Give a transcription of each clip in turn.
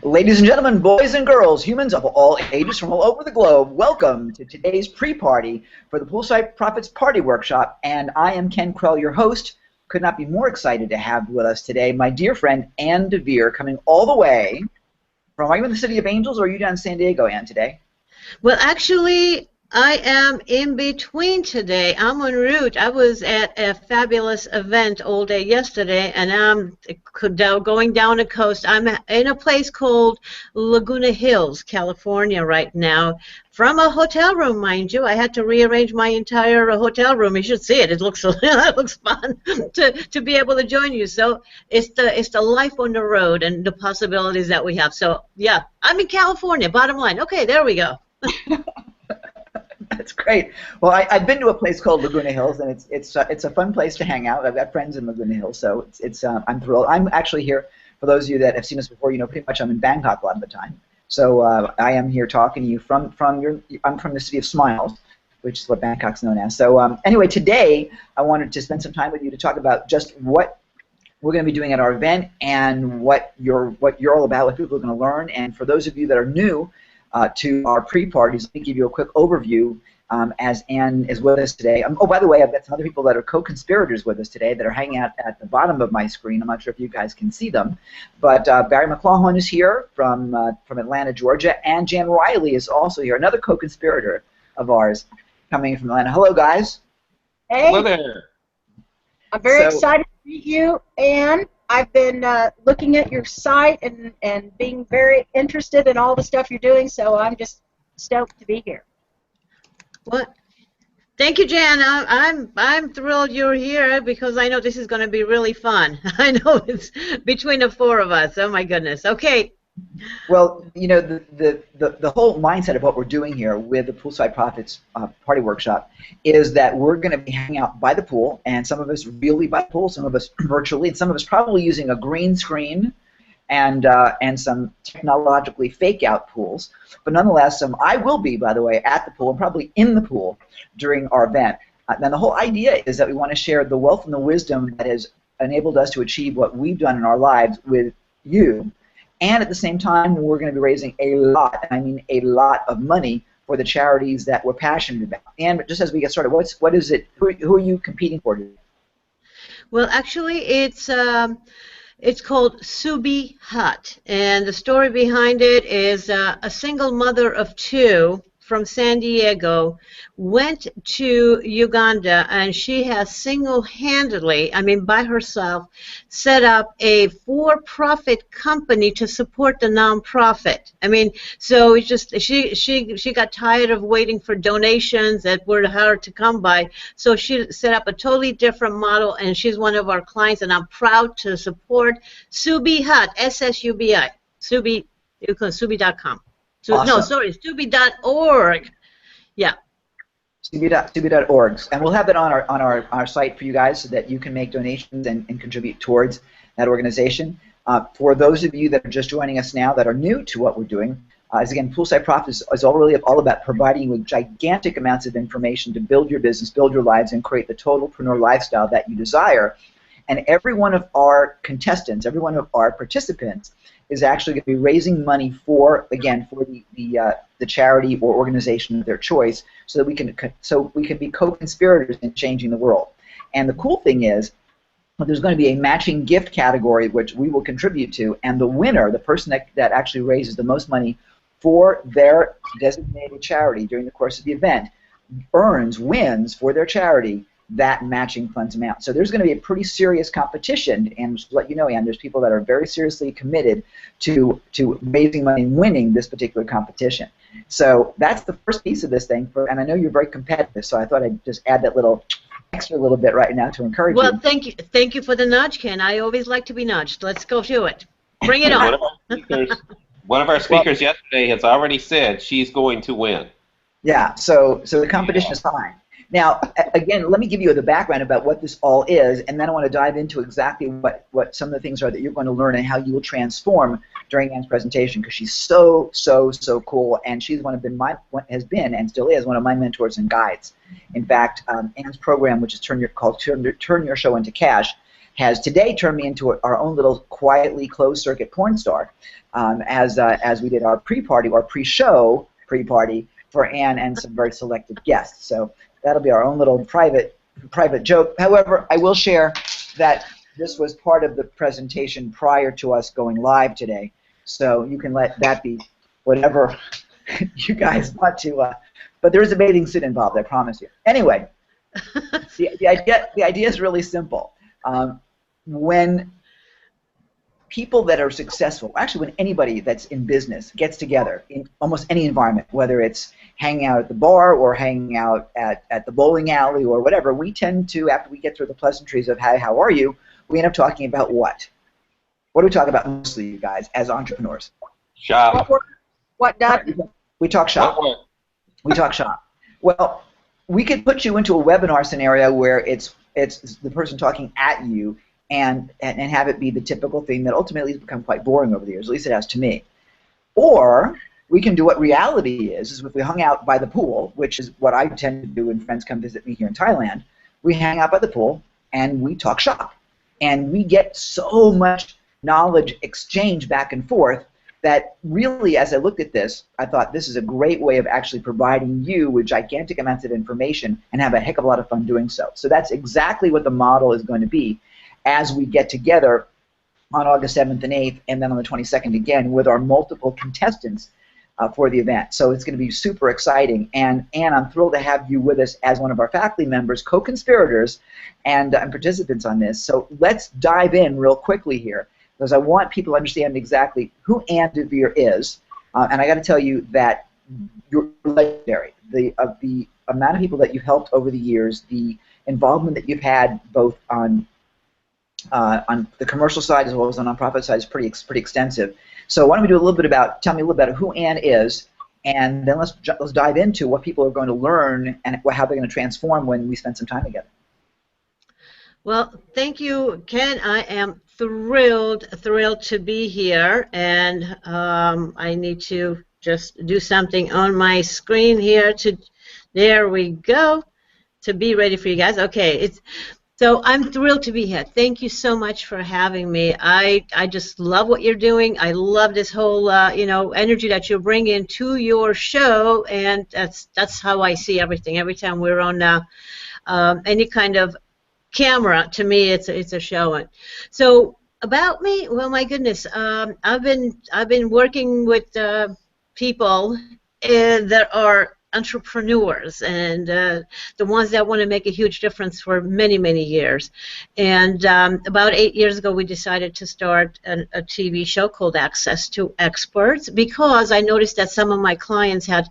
Ladies and gentlemen, boys and girls, humans of all ages from all over the globe, welcome to today's pre-party for the Poolside Profits Party Workshop. And I am Ken Krell, your host. Could not be more excited to have with us today my dear friend Ann DeVere, coming all the way from, are you in the City of Angels or are you down in San Diego, Ann, today? Well, actually, I am in between today. I'm en route. I was at a fabulous event all day yesterday, and I'm going down the coast. I'm in a place called Laguna Hills, California right now, from a hotel room, mind you. I had to rearrange my entire hotel room. You should see it. It looks it looks fun to be able to join you. So it's the life on the road and the possibilities that we have. So yeah, I'm in California. Bottom line. Okay, there we go. That's great. Well, I've been to a place called Laguna Hills, and it's a fun place to hang out. I've got friends in Laguna Hills, so I'm thrilled. I'm actually here, for those of you that have seen us before, you know, pretty much I'm in Bangkok a lot of the time. So I am here talking to you I'm from the city of Smiles, which is what Bangkok's known as. So anyway, today I wanted to spend some time with you to talk about just what we're going to be doing at our event and what you're all about, what people are going to learn. And for those of you that are new to our pre-parties, let me give you a quick overview as Ann is with us today. Oh, by the way, I've got some other people that are co-conspirators with us today that are hanging out at the bottom of my screen. I'm not sure if you guys can see them, but Barry McClellan is here from Atlanta, Georgia, and Jan Riley is also here, another co-conspirator of ours coming from Atlanta. Hello, guys. Hey. Hello there. I'm very excited to meet you, Ann. I've been looking at your site and being very interested in all the stuff you're doing, so I'm just stoked to be here. Well, thank you, Jan. I'm thrilled you're here because I know this is going to be really fun. I know it's between the four of us. Oh my goodness. Okay. Well, you know, the whole mindset of what we're doing here with the Poolside Profits Party Workshop is that we're going to be hanging out by the pool, and some of us really by the pool, some of us virtually, and some of us probably using a green screen and some technologically fake-out pools. But nonetheless, I will be, by the way, at the pool and probably in the pool during our event. Now, the whole idea is that we want to share the wealth and the wisdom that has enabled us to achieve what we've done in our lives with you. And at the same time, we're going to be raising a lot, and I mean a lot of money for the charities that we're passionate about. And just as we get started, what is it? Who are you competing for today? Well, actually, it's called Subi Hut, and the story behind it is a single mother of two from San Diego went to Uganda, and she has single-handedly, I mean by herself, set up a for-profit company to support the nonprofit. I mean, so it's just she got tired of waiting for donations that were hard to come by, so she set up a totally different model, and she's one of our clients, and I'm proud to support Subi Hut, S-S-U-B-I, Subi, you can Subi.com. Awesome. No, sorry, Subi.org. Yeah. Subi.org. And we'll have that on our site for you guys so that you can make donations and contribute towards that organization. For those of you that are just joining us now that are new to what we're doing, as again, Poolside Profits is all about providing you with gigantic amounts of information to build your business, build your lives, and create the totalpreneur lifestyle that you desire. And every one of our contestants, every one of our participants is actually going to be raising money for the charity or organization of their choice, so that we can be co-conspirators in changing the world. And the cool thing is, there's going to be a matching gift category which we will contribute to, and the winner, the person that actually raises the most money for their designated charity during the course of the event, wins for their charity that matching funds amount. So there's going to be a pretty serious competition, and just to let you know, Ann, there's people that are very seriously committed to raising money and winning this particular competition. So that's the first piece of this thing, and I know you're very competitive, so I thought I'd just add that little extra little bit right now to encourage you. Well, thank you for the nudge, Ken. I always like to be nudged. Let's go to it. Bring it on. One of our speakers yesterday has already said she's going to win. Yeah, so the competition is fine. Now, again, let me give you the background about what this all is, and then I want to dive into exactly what some of the things are that you're going to learn and how you will transform during Ann's presentation, because she's so cool, and she's has been and still is one of my mentors and guides. In fact, Ann's program, which is called Turn Your Show into Cash, has today turned me into our own little quietly closed-circuit porn star, as we did our pre-party or pre-show pre-party for Ann and some very selected guests. So that'll be our own little private joke. However, I will share that this was part of the presentation prior to us going live today, so you can let that be whatever you guys want to. But there is a bathing suit involved, I promise you. Anyway, the idea is really simple. When people that are successful, actually when anybody that's in business gets together in almost any environment, whether it's hanging out at the bar or hanging out at the bowling alley or whatever, we tend to, after we get through the pleasantries of, hey, how are you, we end up talking about what? What do we talk about mostly, you guys, as entrepreneurs? Shop. What doesn't? We talk shop. We talk shop. Well, we could put you into a webinar scenario where it's the person talking at you, and have it be the typical thing that ultimately has become quite boring over the years. At least it has to me. Or we can do what reality is if we hung out by the pool, which is what I tend to do when friends come visit me here in Thailand. We hang out by the pool and we talk shop. And we get so much knowledge exchange back and forth that really, as I looked at this, I thought this is a great way of actually providing you with gigantic amounts of information and have a heck of a lot of fun doing so. So that's exactly what the model is going to be as we get together on August 7th and 8th, and then on the 22nd again with our multiple contestants for the event. So it's going to be super exciting. And Ann, I'm thrilled to have you with us as one of our faculty members, co-conspirators, and participants on this. So let's dive in real quickly here, because I want people to understand exactly who Ann DeVere is. And I got to tell you that you're legendary. The amount of people that you've helped over the years, the involvement that you've had both on the commercial side as well as the nonprofit side is pretty extensive. So why don't we do a little bit about, tell me a little bit about who Ann is, and then let's dive into what people are going to learn and how they're going to transform when we spend some time together. Well, thank you, Ken. I am thrilled to be here, and I need to just do something on my screen here there we go, to be ready for you guys. Okay, so I'm thrilled to be here. Thank you so much for having me. I just love what you're doing. I love this whole energy that you bring into your show, and that's how I see everything. Every time we're on any kind of camera, to me it's a show. So about me, well, my goodness, I've been working with people that are entrepreneurs and the ones that want to make a huge difference for many years. And about 8 years ago, we decided to start a TV show called Access to Experts, because I noticed that some of my clients had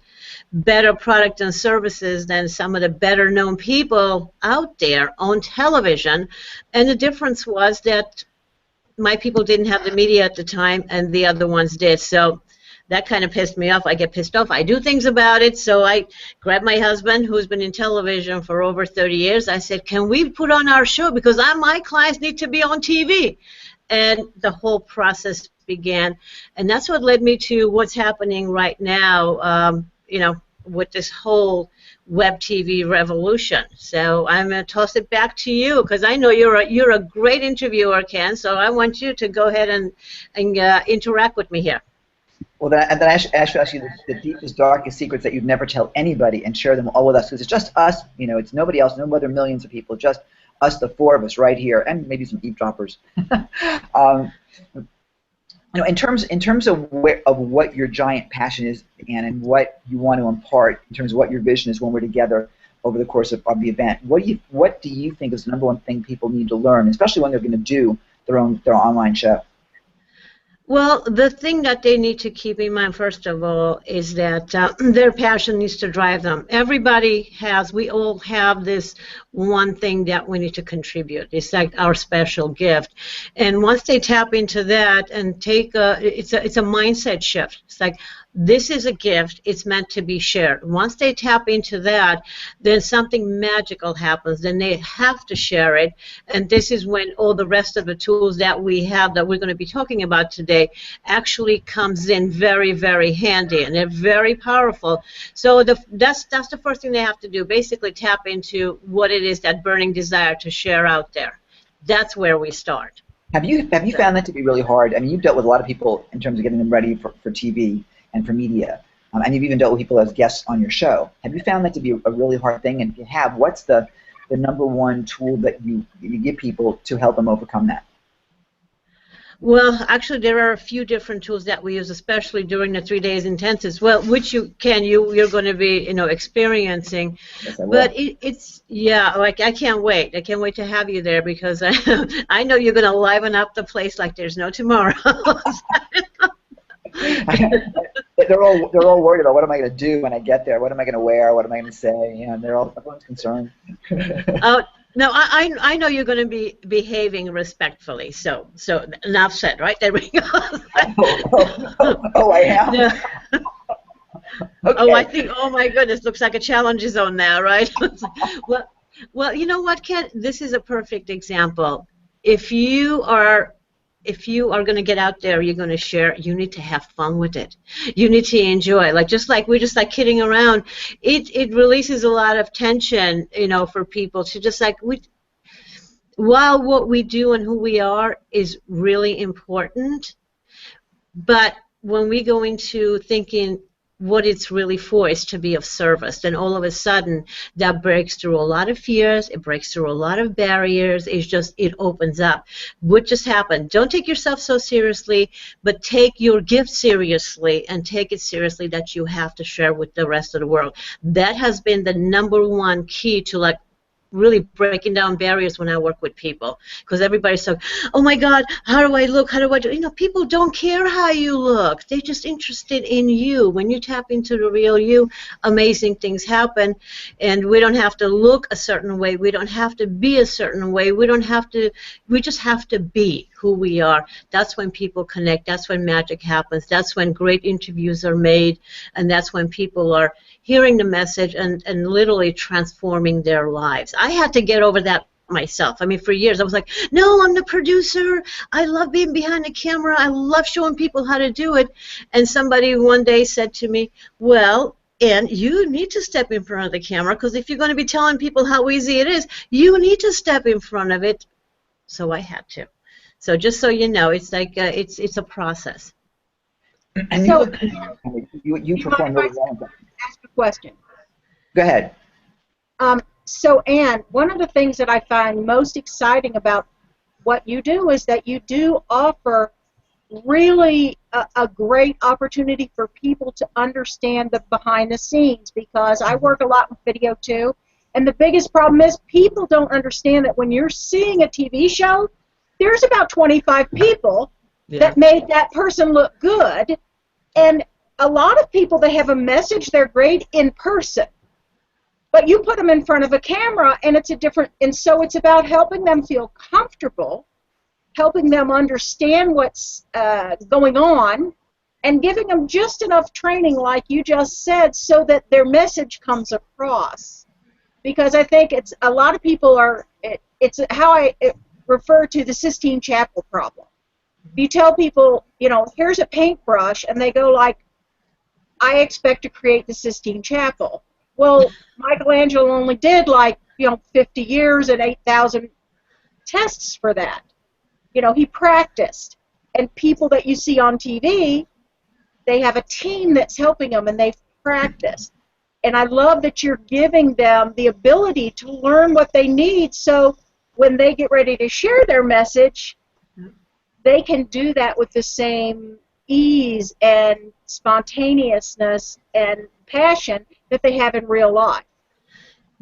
better product and services than some of the better known people out there on television. And the difference was that my people didn't have the media at the time and the other ones did. So that kind of pissed me off. I get pissed off. I do things about it. So I grabbed my husband, who's been in television for over 30 years. I said, can we put on our show? Because my clients need to be on TV. And the whole process began. And that's what led me to what's happening right now, with this whole web TV revolution. So I'm going to toss it back to you, because I know you're a great interviewer, Ken. So I want you to go ahead and interact with me here. Well, then I should ask you the deepest, darkest secrets that you'd never tell anybody, and share them all with us, because it's just us. It's nobody else, no other millions of people, just us, the four of us right here, and maybe some eavesdroppers. In terms of what your giant passion is, Ann, and what you want to impart in terms of what your vision is when we're together over the course of the event, what do you think is the number one thing people need to learn, especially when they're going to do their online show? Well, the thing that they need to keep in mind, first of all, is that their passion needs to drive them. We all have this one thing that we need to contribute. It's like our special gift. And once they tap into that and it's a mindset shift. It's like, this is a gift. It's meant to be shared. Once they tap into that, then something magical happens. Then they have to share it. And this is when all the rest of the tools that we have that we're going to be talking about today actually comes in very, very handy. And they're very powerful. So that's the first thing they have to do, basically tap into what it is, that burning desire to share out there. That's where we start. Have you found that to be really hard? I mean, you've dealt with a lot of people in terms of getting them ready for TV and for media, and you've even dealt with people as guests on your show. Have you found that to be a really hard thing? And if you have, what's the number one tool that you give people to help them overcome that? Well, actually, there are a few different tools that we use, especially during the 3 days intensives. Well, which you're going to be, experiencing. Yes, I will. But it's like I can't wait. I can't wait to have you there because I know you're going to liven up the place like there's no tomorrow. They're all worried about what am I going to do when I get there? What am I going to wear? What am I going to say? And everyone's concerned. No, I know you're going to be behaving respectfully. So enough said, right? There we go. I am. Yeah. Okay. Oh, I think. Oh my goodness, looks like a challenge zone now, right? Well, you know what, Ken? This is a perfect example. If you are going to get out there, you're going to share, you need to have fun with it. You need to enjoy. We're just kidding around. It releases a lot of tension, for people to just while what we do and who we are is really important, but when we go into thinking what it's really for is to be of service, then all of a sudden that breaks through a lot of fears, it breaks through a lot of barriers, it opens up. What just happened? Don't take yourself so seriously, but take your gift seriously and take it seriously that you have to share with the rest of the world. That has been the number one key to really breaking down barriers when I work with people, because everybody's so, oh my God, how do I look? How do I do? People don't care how you look. They're just interested in you. When you tap into the real you, amazing things happen, and we don't have to look a certain way. We don't have to be a certain way. We just have to be who we are. That's when people connect. That's when magic happens. That's when great interviews are made, and that's when people are hearing the message and literally transforming their lives. I had to get over that myself. I mean, for years I was like, no, I'm the producer. I love being behind the camera. I love showing people how to do it. And somebody one day said to me, well, and you need to step in front of the camera, because if you're going to be telling people how easy it is, you need to step in front of it. So I had to. So just so you know, it's like it's a process. And so, you perform really well. Ask a question. Go ahead. So, Ann, one of the things that I find most exciting about what you do is that you do offer really a great opportunity for people to understand the behind the scenes, because I work a lot with video too, and the biggest problem is people don't understand that when you're seeing a TV show, there's about 25 people that made that person look good, and a lot of people, they have a message, they're great in person, but you put them in front of a camera and and so it's about helping them feel comfortable, helping them understand what's going on, and giving them just enough training, like you just said, so that their message comes across. Because I think it's a lot of people it's how I refer to the Sistine Chapel problem. You tell people, here's a paintbrush, and they go like, I expect to create the Sistine Chapel. Well, Michelangelo only did 50 years and 8,000 tests for that. He practiced. And people that you see on TV, they have a team that's helping them, and they've practiced. And I love that you're giving them the ability to learn what they need, so when they get ready to share their message, they can do that with the same ease and spontaneousness and passion that they have in real life.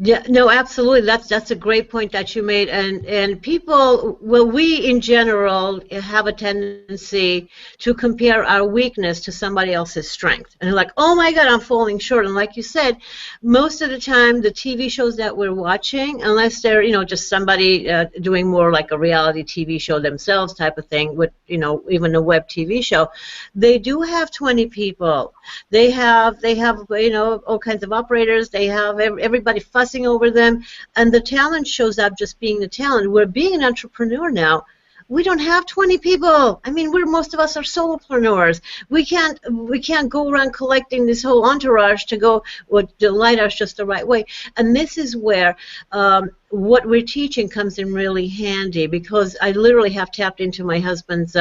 Yeah, no, absolutely. That's a great point that you made. And people, well, we in general have a tendency to compare our weakness to somebody else's strength. And they're like, oh my God, I'm falling short. And like you said, most of the time the TV shows that we're watching, unless they're, just somebody doing more like a reality TV show themselves type of thing with, even a web TV show, they do have 20 people. They have all kinds of operators. They have everybody fussing over them, and the talent shows up just being the talent. We're being an entrepreneur now. We don't have 20 people. I mean, most of us are solopreneurs. We can't go around collecting this whole entourage to go or delight us just the right way. And this is where what we're teaching comes in really handy because I literally have tapped into my husband's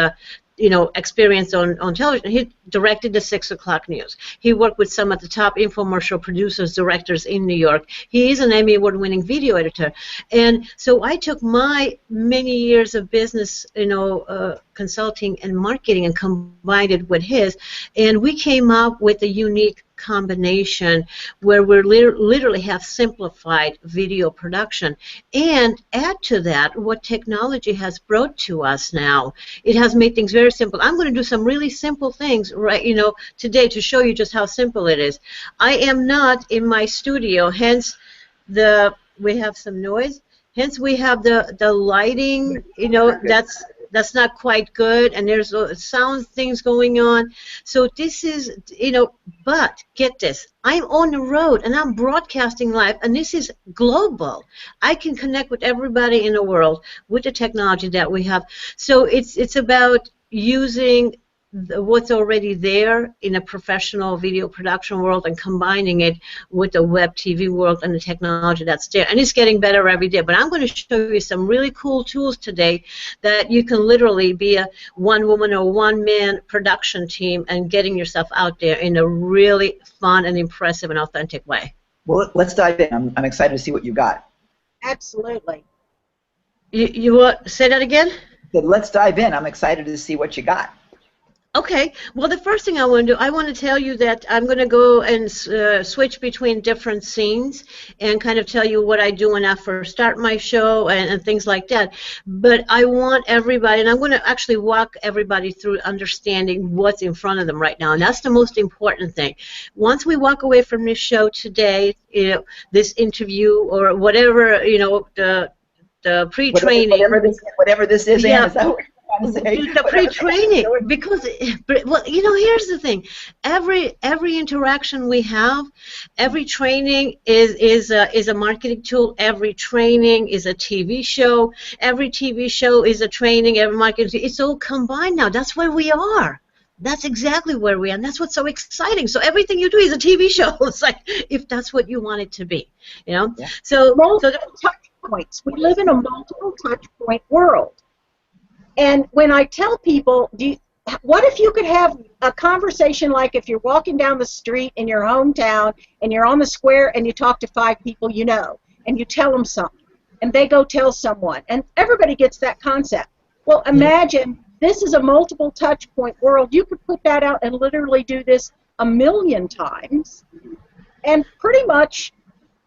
experience on television. He directed the 6 o'clock news. He worked with some of the top infomercial producers, directors in New York. He is an Emmy Award-winning video editor. And so I took my many years of business, consulting and marketing and combined it with his, and we came up with a unique combination where we literally have simplified video production. And add to that what technology has brought to us now. It has made things very simple. I'm going to do some really simple things today to show you just how simple it is. I am not in my studio, hence we have some noise. Hence we have the lighting, that's not quite good, and there's sound things going on. So this is, but get this, I'm on the road and I'm broadcasting live, and this is global. I can connect with everybody in the world with the technology that we have. So it's about using what's already there in a professional video production world and combining it with the web TV world and the technology that's there. And it's getting better every day. But I'm going to show you some really cool tools today that you can literally be a one-woman or one-man production team and getting yourself out there in a really fun and impressive and authentic way. Well, let's dive in. I'm excited to see what you got. Absolutely. You want say that again? Let's dive in. I'm excited to see what you got. Okay. Well, the first thing I want to do, I want to tell you that I'm going to go and switch between different scenes and kind of tell you what I do when I first start my show and things like that. But I want everybody, and I'm going to actually walk everybody through understanding what's in front of them right now, and that's the most important thing. Once we walk away from this show today, this interview or whatever, the pre-training. Whatever this is, yeah. Ann, is that what the pre-training, because here's the thing: every interaction we have, every training is a marketing tool. Every training is a TV show. Every TV show is a training. Every marketing, it's all combined now. That's where we are. That's exactly where we are, and that's what's so exciting. So everything you do is a TV show. It's like, if that's what you want it to be, Yeah. So multiple touch points. We live in a multiple touch point world. And when I tell people, what if you could have a conversation like if you're walking down the street in your hometown and you're on the square and you talk to 5 people you know and you tell them something and they go tell someone and everybody gets that concept. Well, imagine this is a multiple touch point world. You could put that out and literally do this 1,000,000 times and pretty much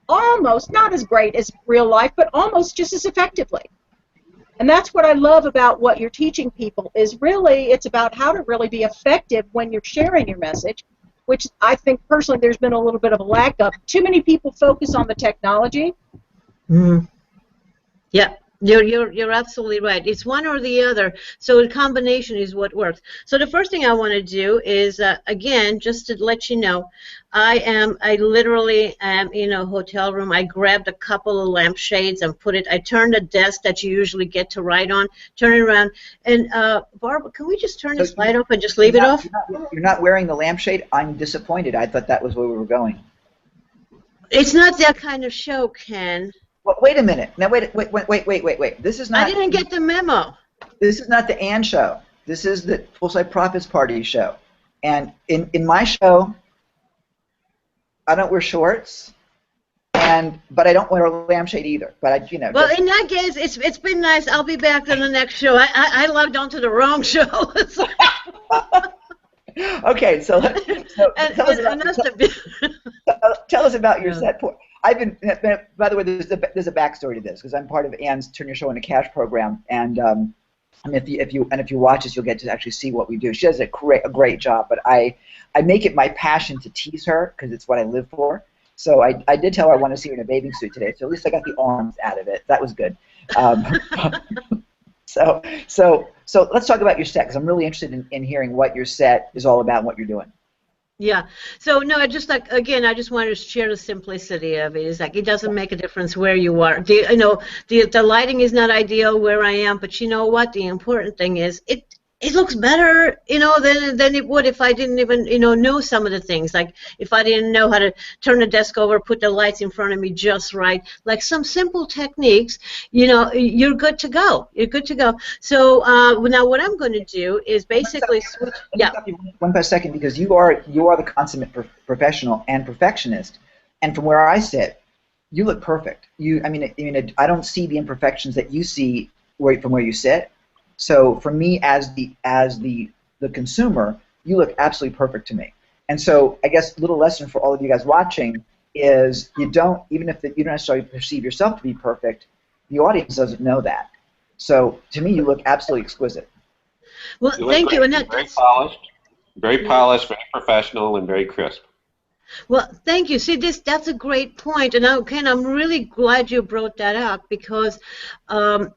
almost, not as great as real life, but almost just as effectively. And that's what I love about what you're teaching people is really it's about how to really be effective when you're sharing your message, which I think personally there's been a little bit of a lack of. Too many people focus on the technology. Mm-hmm. Yeah. You're absolutely right. It's one or the other. So the combination is what works. So the first thing I want to do is, again, just to let you know, I literally am in a hotel room. I grabbed a couple of lampshades and I turned the desk that you usually get to write on, turn it around. And Barbara, can we just turn this light off and just leave it off? You're not wearing the lampshade? I'm disappointed. I thought that was where we were going. It's not that kind of show, Ken. Well, wait a minute. Now, wait. This is not. I didn't get the memo. This is not the Ann show. This is the Full Site Profits Party show. And in my show, I don't wear shorts, but I don't wear a lampshade either. But Well, in that case, it's been nice. I'll be back on the next show. I logged on to the wrong show. Okay, so tell us about your set point. By the way, there's a backstory to this because I'm part of Ann's Turn Your Show into Cash program, and if you watch this, you'll get to actually see what we do. She does a great job, but I make it my passion to tease her because it's what I live for. So I did tell her I want to see her in a bathing suit today, so at least I got the arms out of it. That was good. So let's talk about your set because I'm really interested in hearing what your set is all about and what you're doing. Yeah. So no, I just I just wanted to share the simplicity of it. It's like it doesn't make a difference where you are. The lighting is not ideal where I am, but you know what? The important thing is it looks better, than it would if I didn't even, know some of the things. Like if I didn't know how to turn the desk over, put the lights in front of me just right. Like some simple techniques, you're good to go. You're good to go. So now what I'm going to do is basically switch. Yeah. One second, because you are the consummate professional and perfectionist, and from where I sit, you look perfect. I mean, I don't see the imperfections that you see from where you sit. So for me, as the consumer, you look absolutely perfect to me. And so I guess a little lesson for all of you guys watching is you don't necessarily perceive yourself to be perfect, the audience doesn't know that. So to me, you look absolutely exquisite. Well, thank you. And very polished, very professional, and very crisp. Well, thank you. See, that's a great point, and Ken, I'm really glad you brought that up because of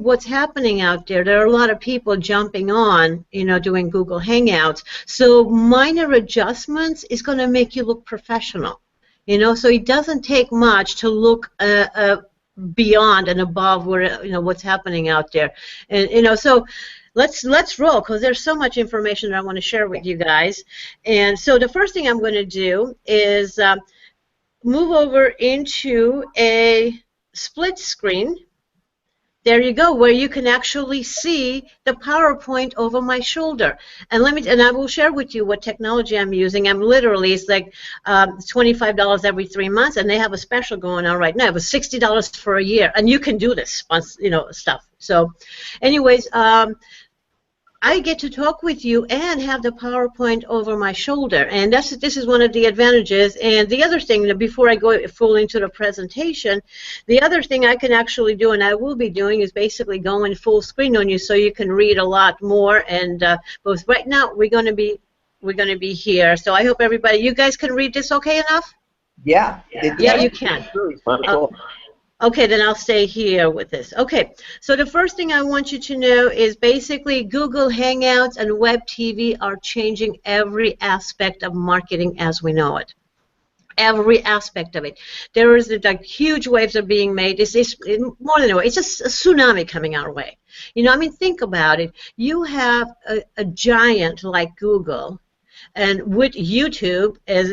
what's happening out there. There are a lot of people jumping on, doing Google Hangouts. So minor adjustments is going to make you look professional, So it doesn't take much to look beyond and above where what's happening out there, and so. Let's roll, because there's so much information that I want to share with you guys. And so the first thing I'm going to do is move over into a split screen. There you go, where you can actually see the PowerPoint over my shoulder. And I will share with you what technology I'm using. It's like $25 every 3 months, and they have a special going on right now. It was $60 for a year, and you can do this, stuff. So, anyways. I get to talk with you and have the PowerPoint over my shoulder, and this is one of the advantages. And the other thing, before I go full into the presentation, the other thing I can actually do, and I will be doing, is basically going full screen on you so you can read a lot more. And both right now we're going to be here. So I hope you guys can read this okay enough? Yeah. Yeah, you can. Okay, then I'll stay here with this. Okay, so the first thing I want you to know is basically Google Hangouts and Web TV are changing every aspect of marketing as we know it. Every aspect of it. There is like huge waves are being made. It's more than a wave. It's just a tsunami coming our way. Think about it. You have a giant like Google, and with YouTube, as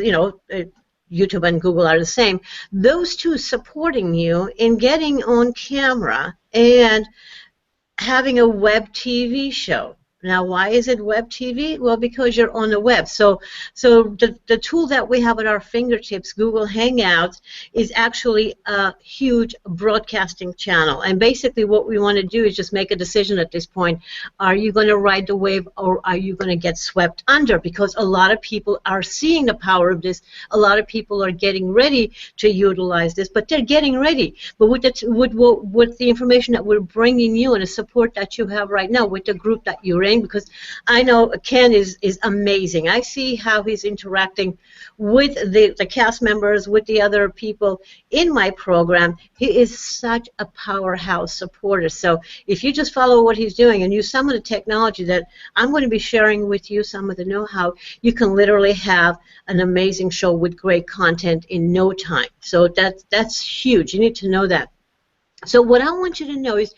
YouTube and Google are the same. Those two supporting you in getting on camera and having a web TV show. Now, why is it web TV? Well, because you're on the web. So the tool that we have at our fingertips, Google Hangouts, is actually a huge broadcasting channel. And basically what we want to do is just make a decision at this point. Are you going to ride the wave, or are you going to get swept under? Because a lot of people are seeing the power of this. A lot of people are getting ready to utilize this, but they're getting ready. But with the information that we're bringing you and the support that you have right now with the group that you're in, because I know Ken is amazing. I see how he's interacting with the cast members, with the other people in my program. He is such a powerhouse supporter. So if you just follow what he's doing and use some of the technology that I'm going to be sharing with you, some of the know-how, you can literally have an amazing show with great content in no time. So that's huge. You need to know that. So what I want you to know is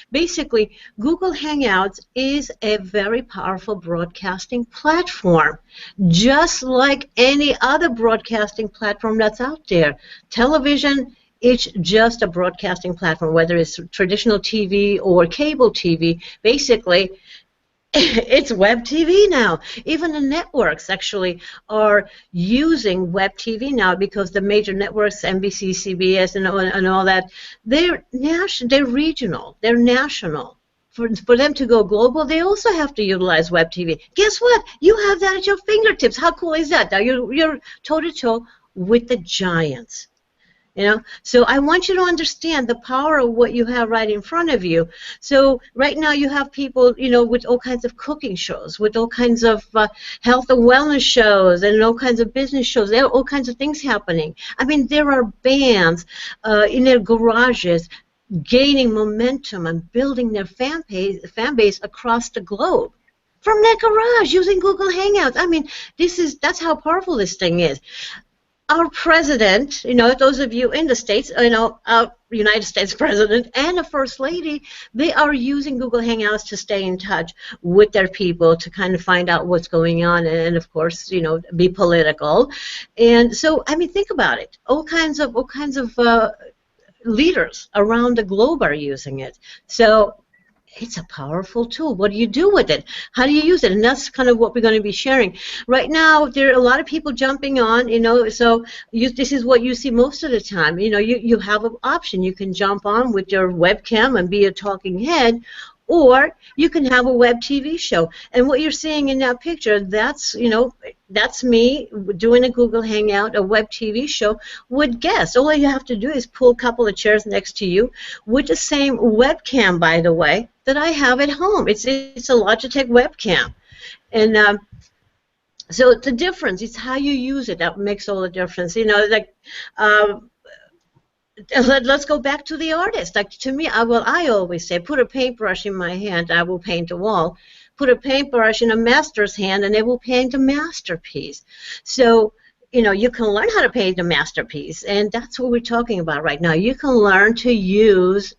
basically Google Hangouts is a very powerful broadcasting platform, just like any other broadcasting platform that's out there. Television, it's just a broadcasting platform, whether it's traditional TV or cable TV. Basically, it's web TV now. Even the networks actually are using web TV now, because the major networks, NBC, CBS, and all that, they're regional, they're national. For them to go global, they also have to utilize web TV. Guess what? You have that at your fingertips. How cool is that? Now you're toe-to-toe with the giants. So I want you to understand the power of what you have right in front of you. So right now you have people, with all kinds of cooking shows, with all kinds of health and wellness shows, and all kinds of business shows. There are all kinds of things happening. I mean, there are bands in their garages gaining momentum and building their fan base across the globe from their garage using Google Hangouts. I mean, that's how powerful this thing is. our president, those of you in the States, our United States president and the First Lady, they are using Google Hangouts to stay in touch with their people, to kind of find out what's going on, and of course, be political. And so, I mean, think about it. All kinds of leaders around the globe are using it. So it's a powerful tool. What do you do with it? How do you use it? And that's kind of what we're going to be sharing. Right now, there are a lot of people jumping on, so this is what you see most of the time. You have an option. You can jump on with your webcam and be a talking head, or you can have a web TV show. And what you're seeing in that picture, that's me doing a Google Hangout, a web TV show with guests. All you have to do is pull a couple of chairs next to you with the same webcam, by the way, that I have at home. It's a Logitech webcam. And so the difference is how you use it. That makes all the difference. Let's go back to the artist. Like, to me, I always say, put a paintbrush in my hand, I will paint a wall. Put a paintbrush in a master's hand, and they will paint a masterpiece. So, you can learn how to paint a masterpiece, and that's what we're talking about right now. You can learn to use,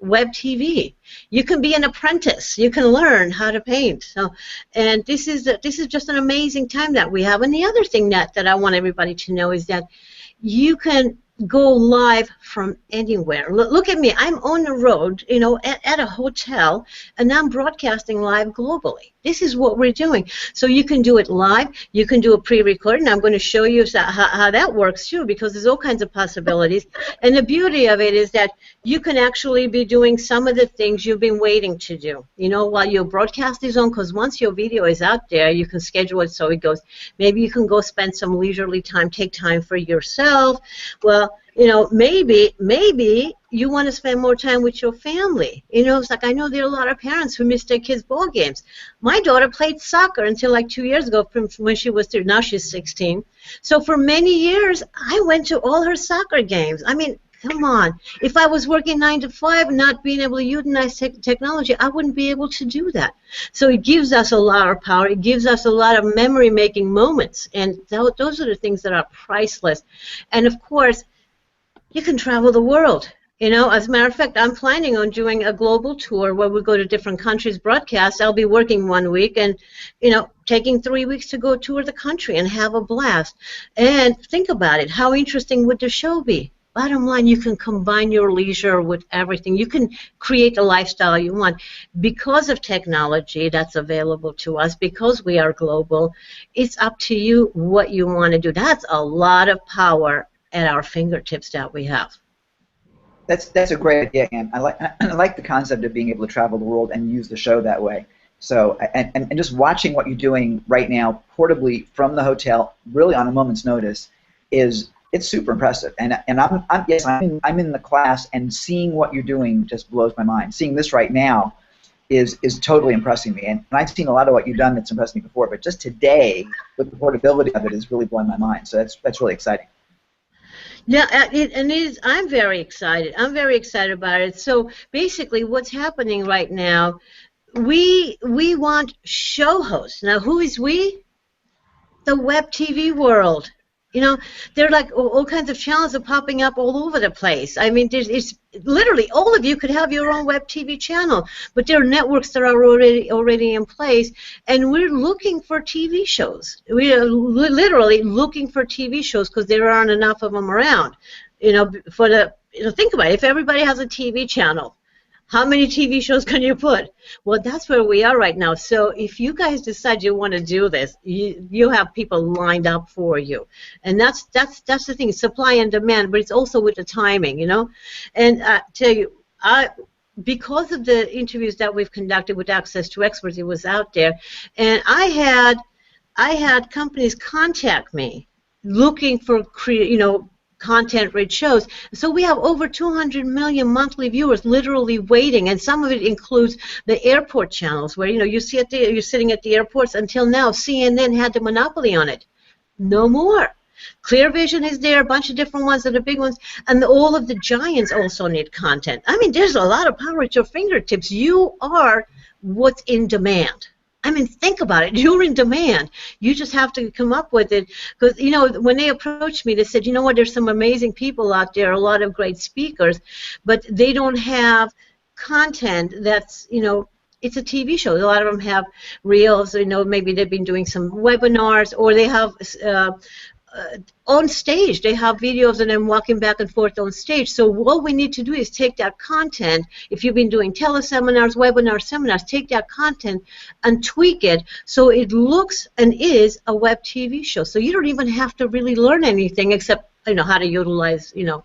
web TV. You can be an apprentice. You can learn how to paint. So, and this is just an amazing time that we have. And the other thing that I want everybody to know is that you can go live from anywhere. Look at me. I'm on the road, at a hotel, and I'm broadcasting live globally. This is what we're doing. So you can do it live. You can do a pre-recording. I'm going to show you how that works too, because there's all kinds of possibilities. And the beauty of it is that you can actually be doing some of the things you've been waiting to do, while your broadcast is on, because once your video is out there, you can schedule it so it goes. Maybe you can go spend some leisurely time, take time for yourself. Well, maybe you want to spend more time with your family. It's like, I know there are a lot of parents who miss their kids' ball games. My daughter played soccer until like 2 years ago, from when she was 3. Now she's 16. So for many years, I went to all her soccer games. I mean, come on. If I was working 9 to 5 and not being able to utilize technology, I wouldn't be able to do that. So it gives us a lot of power. It gives us a lot of memory-making moments. And those are the things that are priceless. And, of course, you can travel the world. As a matter of fact, I'm planning on doing a global tour where we go to different countries, broadcast. I'll be working 1 week and, taking 3 weeks to go tour the country and have a blast. And think about it. How interesting would the show be? Bottom line, you can combine your leisure with everything. You can create the lifestyle you want. Because of technology that's available to us, because we are global, it's up to you what you want to do. That's a lot of power at our fingertips that we have. That's a great idea, Ann. I like the concept of being able to travel the world and use the show that way. So, and just watching what you're doing right now, portably from the hotel, really on a moment's notice, it's super impressive. And I'm in the class, and seeing what you're doing just blows my mind. Seeing this right now is totally impressing me. And I've seen a lot of what you've done that's impressed me before, but just today, with the portability of it, is really blowing my mind. So that's really exciting. Yeah, I'm very excited. I'm very excited about it. So basically, what's happening right now, we want show hosts. Now, who is we? The web TV world. There are like all kinds of channels are popping up all over the place. I mean, it's literally all of you could have your own web TV channel, but there are networks that are already in place, and we're looking for TV shows. We are literally looking for TV shows because there aren't enough of them around. Think about it. If everybody has a TV channel, how many TV shows can you put? Well, that's where we are right now. So if you guys decide you want to do this, you have people lined up for you. And that's the thing, supply and demand, but it's also with the timing, And tell you, because of the interviews that we've conducted with Access to Experts, it was out there, and I had companies contact me looking for content-rich shows. So we have over 200 million monthly viewers literally waiting, and some of it includes the airport channels where you're sitting at the airports. Until now, CNN had the monopoly on it. No more. Clear Vision is there, a bunch of different ones that are big ones, and all of the giants also need content. I mean, there's a lot of power at your fingertips. You are what's in demand. I mean, think about it. You're in demand. You just have to come up with it. Because, you know, when they approached me, they said, you know what, there's some amazing people out there, a lot of great speakers, but they don't have content that's, you know, it's a TV show. A lot of them have reels, you know, maybe they've been doing some webinars, or they have on stage. They have videos of them walking back and forth on stage. So what we need to do is take that content, if you've been doing teleseminars, webinars, seminars, take that content and tweak it so it looks and is a web TV show. So you don't even have to really learn anything except, you know, how to utilize, you know,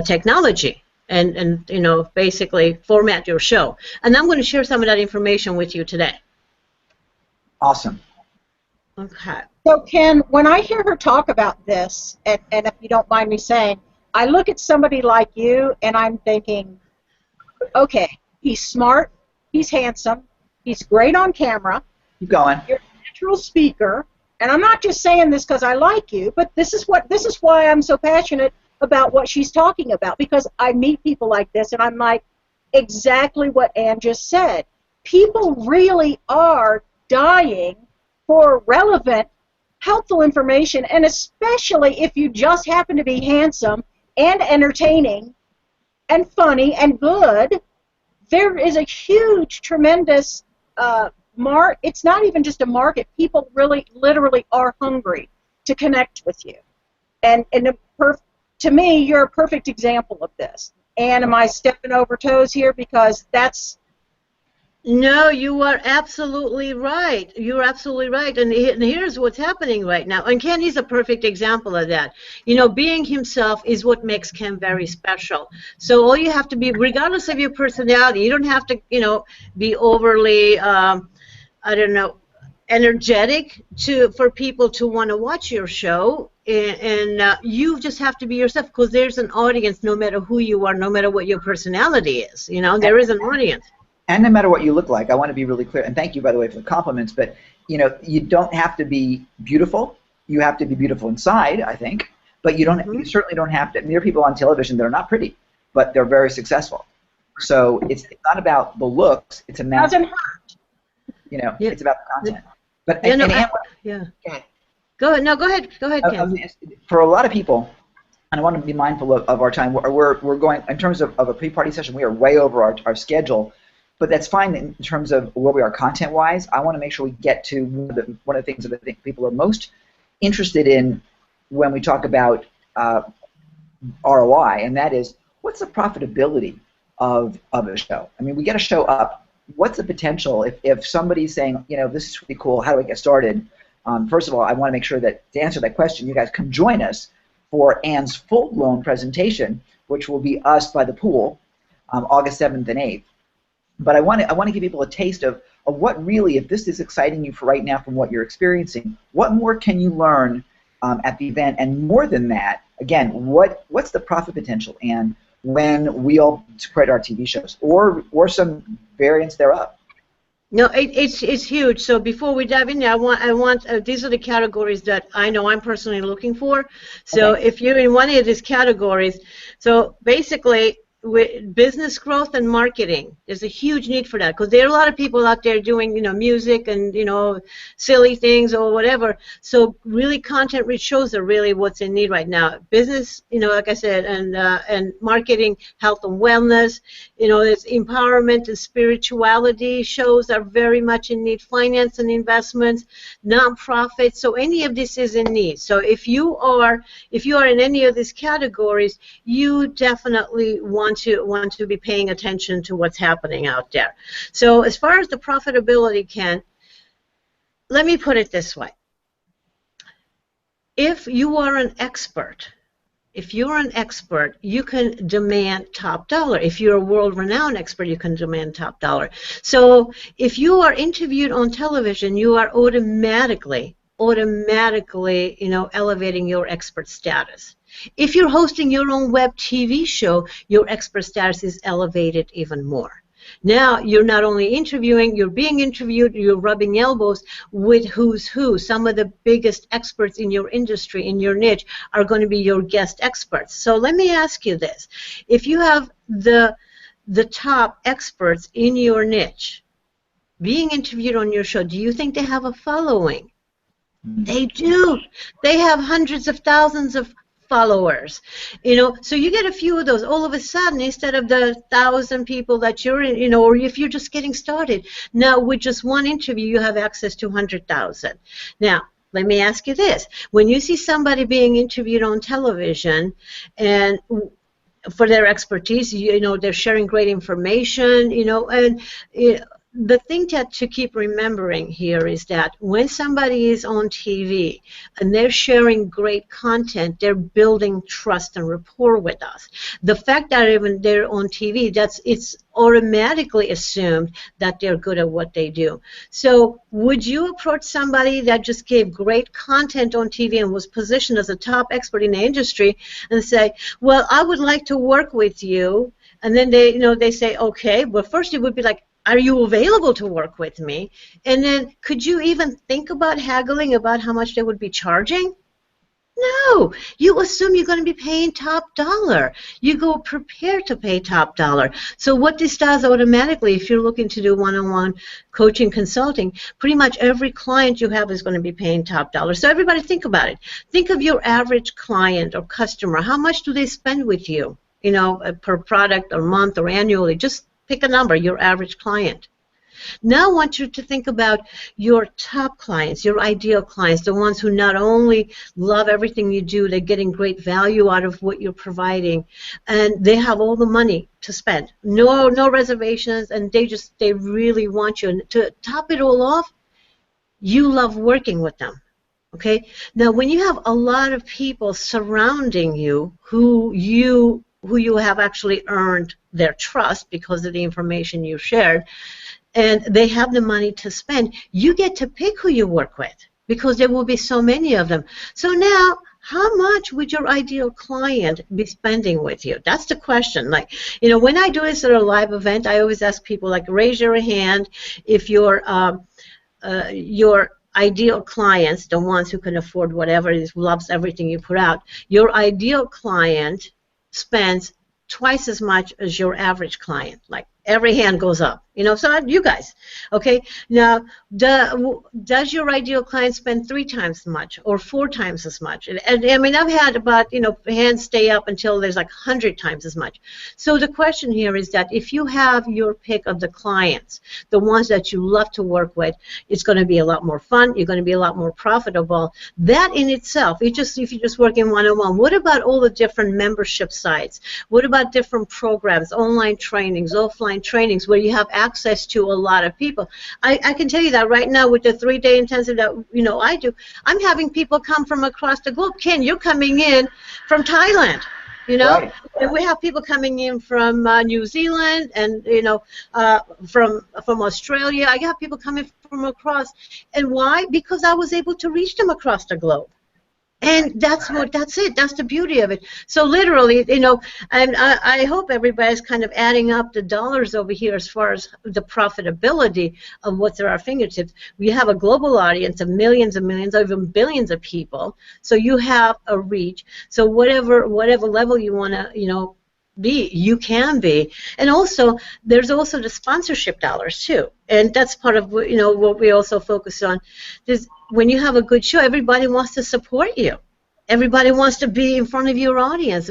technology and you know, basically format your show. And I'm going to share some of that information with you today. Awesome. Okay. So, Ken, when I hear her talk about this, and if you don't mind me saying, I look at somebody like you, and I'm thinking, okay, he's smart, he's handsome, he's great on camera, Keep going. you're a natural speaker, and I'm not just saying this because I like you, but this is why I'm so passionate about what she's talking about, because I meet people like this, and I'm like, exactly what Ann just said. People really are dying for relevant, helpful information, and especially if you just happen to be handsome and entertaining and funny and good, there is a huge, tremendous it's not even just a market. People really, literally are hungry to connect with you. And to me, you're a perfect example of this. And am I stepping over toes here? Because that's... No, you are absolutely right. You're absolutely right. And here's what's happening right now. And Ken is a perfect example of that. You know, being himself is what makes Ken very special. So all you have to be, regardless of your personality, you don't have to, you know, be overly, I don't know, energetic for people to want to watch your show. And you just have to be yourself, because there's an audience no matter who you are, no matter what your personality is. You know, there is an audience. And no matter what you look like, I want to be really clear, and thank you, by the way, for the compliments, but, you know, you don't have to be beautiful. You have to be beautiful inside, I think, but you don't. You certainly don't have to. I mean, there are people on television that are not pretty, but they're very successful. So it's not about the looks. It's about, doesn't hurt. you know, it's about the content. But Yeah, no, Go ahead. Go ahead. No, go ahead. Go ahead, Ken. For a lot of people, and I want to be mindful of our time. We're going, in terms of a pre-party session, we are way over our schedule. But that's fine in terms of where we are content-wise. I want to make sure we get to one of the things that I think people are most interested in when we talk about ROI, and that is, what's the profitability of a show? I mean, we get a show up. What's the potential if somebody's saying, you know, this is really cool, how do I get started? First of all, I want to make sure that to answer that question, you guys come join us for Ann's full-blown presentation, which will be us by the pool, August 7th and 8th. But I want to give people a taste of what really, if this is exciting you for right now from what you're experiencing, what more can you learn at the event? And more than that, again, what's the profit potential, and when we all spread our TV shows or some variants thereof? No, it's huge. So before we dive in there, I want these are the categories that I know I'm personally looking for. So if you're in one of these categories, so basically, with business growth and marketing, there's a huge need for that, because there are a lot of people out there doing, you know, music and, you know, silly things or whatever. So really, content-rich shows are really what's in need right now. Business, you know, like I said, and marketing, health and wellness, you know, there's empowerment and spirituality shows are very much in need. Finance and investments, nonprofits. So any of this is in need. So if you are in any of these categories, you definitely want to be paying attention to what's happening out there. So as far as the profitability, Ken, let me put it this way. If you are an expert, you can demand top dollar. If you're a world-renowned expert, you can demand top dollar. So if you are interviewed on television, you are automatically, you know, elevating your expert status. If you're hosting your own web TV show, your expert status is elevated even more. Now, you're not only interviewing, you're being interviewed, you're rubbing elbows with who's who. Some of the biggest experts in your industry, in your niche, are going to be your guest experts. So let me ask you this. If you have the top experts in your niche, being interviewed on your show, do you think they have a following? They do. They have hundreds of thousands of followers, so you get a few of those. All of a sudden, instead of the 1,000 people that you're in, or if you're just getting started, now with just one interview, you have access to 100,000. Now, let me ask you this. When you see somebody being interviewed on television and for their expertise, they're sharing great information, and the thing to keep remembering here is that when somebody is on TV and they're sharing great content, they're building trust and rapport with us. The fact that even they're on TV, it's automatically assumed that they're good at what they do. So would you approach somebody that just gave great content on TV and was positioned as a top expert in the industry and say, well, I would like to work with you, and then they say, okay, well, first it would be like, are you available to work with me? And then could you even think about haggling about how much they would be charging? No. You assume you're going to be paying top dollar. You go prepared to pay top dollar. So what this does automatically, if you're looking to do one-on-one coaching consulting, pretty much every client you have is going to be paying top dollar. So everybody think about it. Think of your average client or customer. How much do they spend with you, per product or month or annually? Just pick a number, your average client. Now I want you to think about your top clients, your ideal clients, the ones who not only love everything you do, they're getting great value out of what you're providing, and they have all the money to spend. No reservations, and they really want you. And to top it all off, you love working with them. Okay? Now when you have a lot of people surrounding you who you have actually earned their trust because of the information you shared, and they have the money to spend, you get to pick who you work with because there will be so many of them. So now, how much would your ideal client be spending with you? That's the question. Like, when I do this at a live event, I always ask people, like, raise your hand if your ideal clients, the ones who can afford whatever, loves everything you put out, your ideal client spends twice as much as your average client. Like, every hand goes up, so you guys, okay? Now, does your ideal client spend 3 times as much or 4 times as much? And I mean, I've had about, hands stay up until there's like 100 times as much. So the question here is that if you have your pick of the clients, the ones that you love to work with, it's going to be a lot more fun. You're going to be a lot more profitable. That in itself, if you're just working one-on-one, what about all the different membership sites? What about different programs, online trainings, offline trainings, where you have access to a lot of people? I can tell you that right now with the 3-day intensive that I do, I'm having people come from across the globe. Ken, you're coming in from Thailand, Right. And we have people coming in from New Zealand and from Australia. I got people coming from across, and why? Because I was able to reach them across the globe. And that's it. That's the beauty of it. So literally, and I hope everybody's kind of adding up the dollars over here as far as the profitability of what's at our fingertips. We have a global audience of millions and millions, even billions of people. So you have a reach. So whatever level you want to, be, you can be. And also, there's also the sponsorship dollars too. And that's part of what we also focus on. When you have a good show, everybody wants to support you. Everybody wants to be in front of your audience.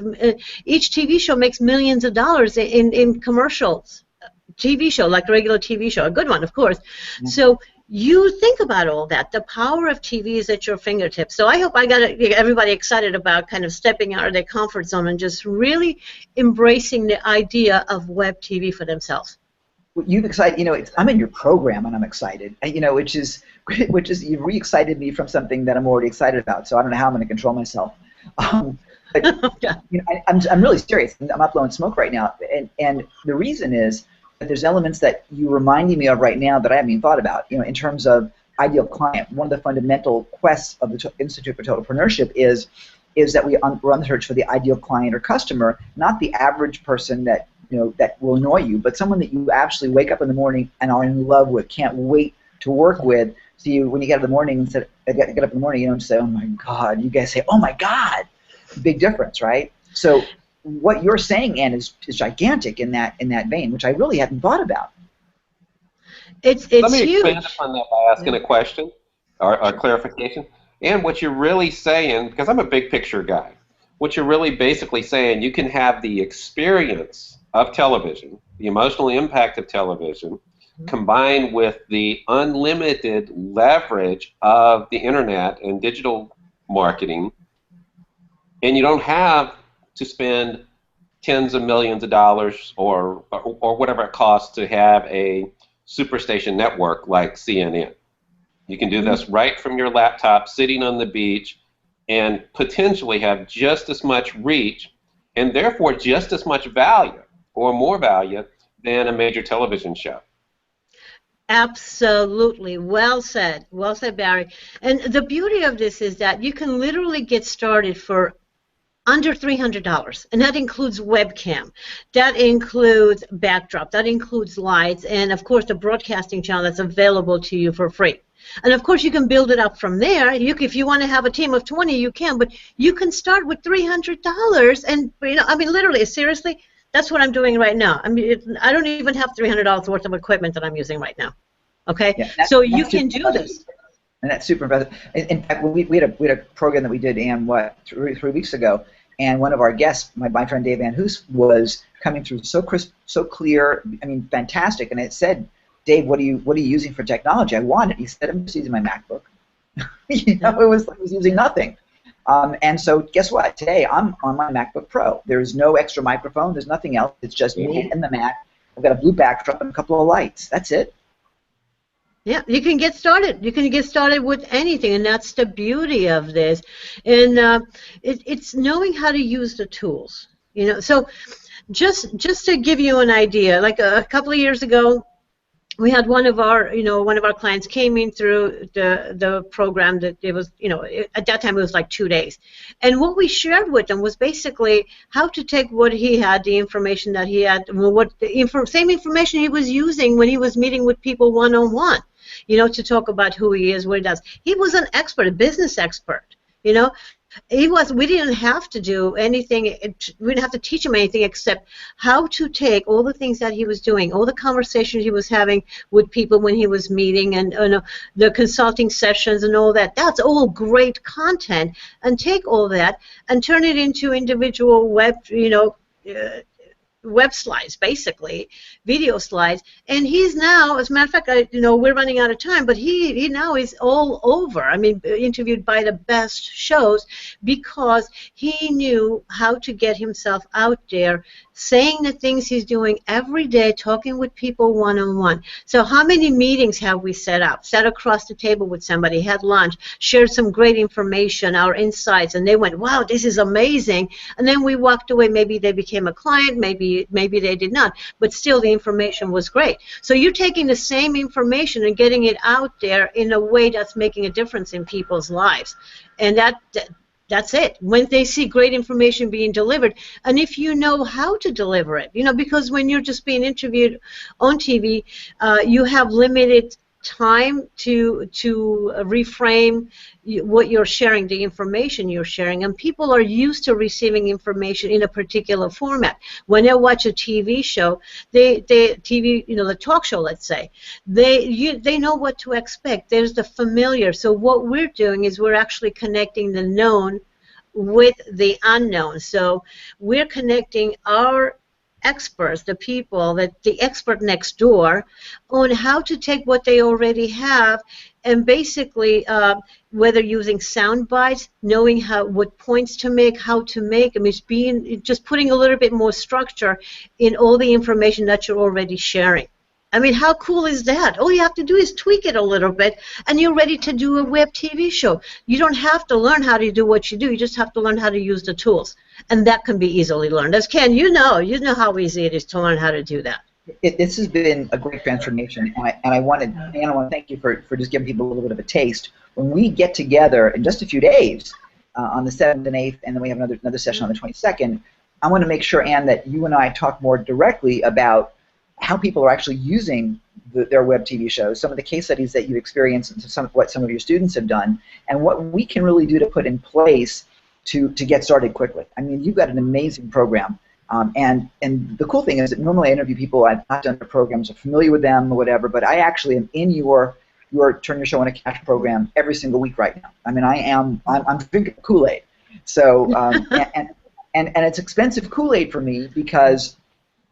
Each TV show makes millions of dollars in commercials. TV show, like a regular TV show, a good one, of course. Yeah. So you think about all that. The power of TV is at your fingertips. So I hope I got everybody excited about kind of stepping out of their comfort zone and just really embracing the idea of web TV for themselves. You've excited. I'm in your program and I'm excited. Which is you've re-excited me from something that I'm already excited about. So I don't know how I'm going to control myself. But I'm really serious. I'm not blowing smoke right now. And the reason is that there's elements that you're reminding me of right now that I haven't even thought about. In terms of ideal client, one of the fundamental quests of the Institute for Totalpreneurship is that we're on the search for the ideal client or customer, not the average person that that will annoy you, but someone that you actually wake up in the morning and are in love with, can't wait to work with. So when you get up in the morning, get up in the morning, you don't say, "Oh my God." You guys say, "Oh my God." Big difference, right? So what you're saying, Ann, is gigantic in that vein, which I really hadn't thought about. It's Let me expand huge. upon that by asking a question or clarification. And what you're really saying, because I'm a big picture guy, what you're really basically saying, you can have the experience of television, the emotional impact of television, combined with the unlimited leverage of the internet and digital marketing, and you don't have to spend tens of millions of dollars or whatever it costs to have a superstation network like CNN. You can do this right from your laptop, sitting on the beach, and potentially have just as much reach and therefore just as much value or more value than a major television show. Absolutely. Well said. Well said, Barry. And the beauty of this is that you can literally get started for under $300, and that includes webcam, that includes backdrop, that includes lights, and of course the broadcasting channel that's available to you for free. And of course you can build it up from there. If you want to have a team of 20, you can, but you can start with $300, and I mean, literally, seriously, that's what I'm doing right now. I mean, I don't even have $300 worth of equipment that I'm using right now. Okay, yeah, so you can do this. And that's super impressive. In fact, we had a program that we did, Ann, three weeks ago, and one of our guests, my friend Dave Van Hoos, was coming through so crisp, so clear. I mean, fantastic. And it said, "Dave, what are you using for technology?" I want it. He said, "I'm just using my MacBook." It was using nothing. And so, guess what? Today, I'm on my MacBook Pro. There's no extra microphone. There's nothing else. It's just me and the Mac. I've got a blue backdrop and a couple of lights. That's it. Yeah, you can get started. You can get started with anything, and that's the beauty of this. And it's knowing how to use the tools. So just to give you an idea, like a couple of years ago, we had one of our clients came in through the program that it was, at that time it was like 2 days. And what we shared with them was basically how to take what he had, the information that he had, same information he was using when he was meeting with people one-on-one, to talk about who he is, what he does. He was an expert, a business expert, we didn't have to do anything, we didn't have to teach him anything except how to take all the things that he was doing, all the conversations he was having with people when he was meeting, and the consulting sessions and all that. That's all great content, and take all that and turn it into individual web slides, basically, video slides. And he's now, as a matter of fact, we're running out of time, but he now is all over. I mean, interviewed by the best shows because he knew how to get himself out there, saying the things he's doing every day, talking with people one-on-one. So how many meetings have we set up? Sat across the table with somebody, had lunch, shared some great information, our insights, and they went, wow, this is amazing. And then we walked away. Maybe they became a client, maybe they did not, but still the information was great. So you're taking the same information and getting it out there in a way that's making a difference in people's lives. And that's it. When they see great information being delivered, and if you know how to deliver it, because when you're just being interviewed on TV, you have limited time to reframe what you're sharing, the information you're sharing, and people are used to receiving information in a particular format. When they watch a TV show, the talk show, let's say, they know what to expect. There's the familiar. So what we're doing is we're actually connecting the known with the unknown. So we're connecting our experts, the people, the expert next door, on how to take what they already have and basically, whether using sound bites, knowing what points to make, how to make, I mean, just putting a little bit more structure in all the information that you're already sharing. I mean, how cool is that? All you have to do is tweak it a little bit, and you're ready to do a web TV show. You don't have to learn how to do what you do. You just have to learn how to use the tools, and that can be easily learned. As Ken, you know how easy it is to learn how to do that. This has been a great transformation, and I want to thank you for just giving people a little bit of a taste. When we get together in just a few days, on the 7th and 8th, and then we have another session on the 22nd, I want to make sure, Ann, that you and I talk more directly about how people are actually using their web TV shows, some of the case studies that you've experienced, and what some of your students have done, and what we can really do to put in place to get started quickly. I mean, you've got an amazing program And the cool thing is that normally I interview people I've not done their programs or familiar with them or whatever, but I actually am in your Turn Your Show into Cash program every single week right now. I mean, I'm drinking Kool-Aid. So and it's expensive Kool-Aid for me because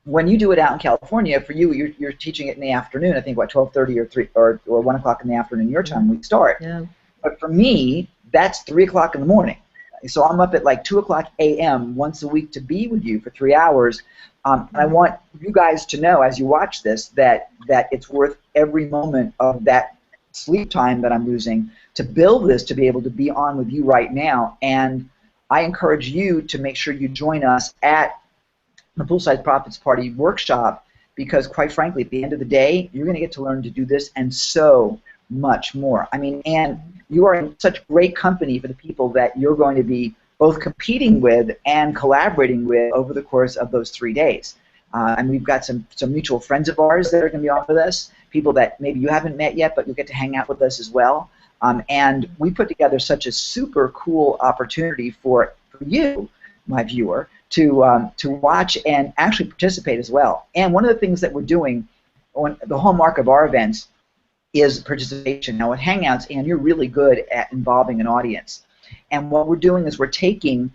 when you do it out in California, for you, you're teaching it in the afternoon. I think what 12:30 or 3 or 1 o'clock in the afternoon your time we start. Yeah. But for me, that's 3 o'clock in the morning. So I'm up at like 2 o'clock a.m. once a week to be with you for 3 hours. And I want you guys to know as you watch this that it's worth every moment of that sleep time that I'm losing to build this to be able to be on with you right now. And I encourage you to make sure you join us at the Poolside Profits Party workshop because, quite frankly, at the end of the day, you're going to get to learn to do this and so much more. I mean, Ann, you are in such great company for the people that you're going to be both competing with and collaborating with over the course of those 3 days. And we've got some mutual friends of ours that are going to be on with us, people that maybe you haven't met yet, but you'll get to hang out with us as well. And we put together such a super cool opportunity for you, my viewer, to watch and actually participate as well. And one of the things that we're doing, the hallmark of our events is participation. Now with Hangouts, Ann, you're really good at involving an audience. And what we're doing is we're taking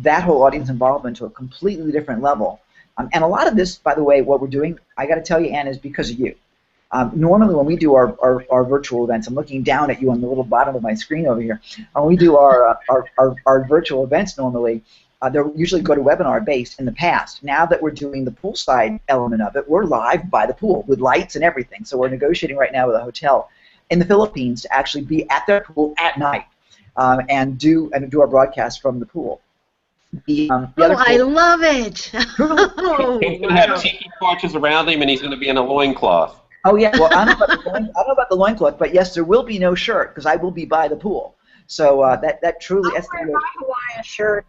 that whole audience involvement to a completely different level. And a lot of this, by the way, what we're doing, I got to tell you, Ann, is because of you. Normally when we do our virtual events, I'm looking down at you on the little bottom of my screen over here. When we do our virtual events normally, they're usually GoToWebinar based in the past. Now that we're doing the poolside element of it, we're live by the pool with lights and everything. So we're negotiating right now with a hotel in the Philippines to actually be at their pool at night and do our broadcast from the pool. I love it. He's going to have tiki torches around him, and he's going to be in a loincloth. Oh yeah, well I don't know about the loincloth, but yes, there will be no shirt because I will be by the pool. So that truly I'm wearing my Hawaiian shirt.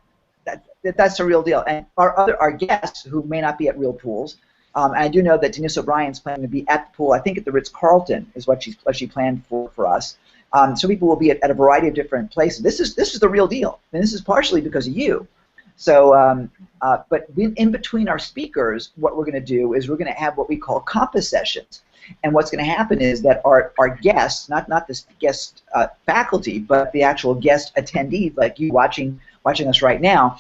That's the real deal. And our guests who may not be at real pools, and I do know that Denise O'Brien's planning to be at the pool. I think at the Ritz-Carlton is what she planned for us. So people will be at a variety of different places. This is the real deal, and this is partially because of you. So, but in between our speakers, what we're going to do is we're going to have what we call compass sessions. And what's going to happen is that our guests, not this guest faculty, but the actual guest attendees, like you watching us right now,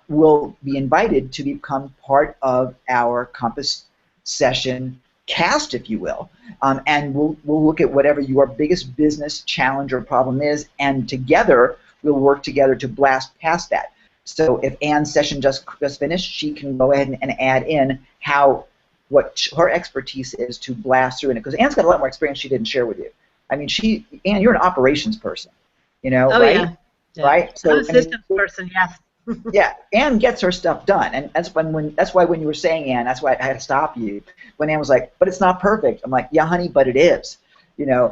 will be invited to become part of our compass session cast, if you will. And we'll look at whatever your biggest business challenge or problem is, and together we'll work together to blast past that. So if Ann's session just finished, she can go ahead and add in what her expertise is to blast through it. Because Ann's got a lot more experience she didn't share with you. I mean, Ann, you're an operations person, right? Yeah. Right. So I'm a systems person, yes. Yeah, Ann gets her stuff done, and that's why when you were saying, Ann, that's why I had to stop you. When Ann was like, "But it's not perfect," I'm like, "Yeah, honey, but it is."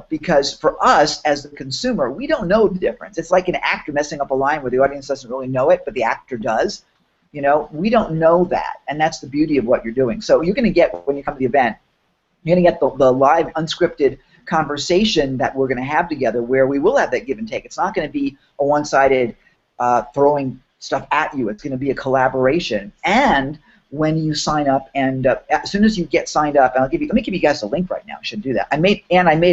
Because for us as the consumer, we don't know the difference. It's like an actor messing up a line where the audience doesn't really know it, but the actor does. We don't know that, and that's the beauty of what you're doing. So you're going to get, when you come to the event, you're going to get the live, unscripted conversation that we're going to have together, where we will have that give and take. It's not going to be a one-sided throwing stuff at you. It's going to be a collaboration. And when you sign up, and as soon as you get signed up, let me give you guys a link right now. I should do that. I made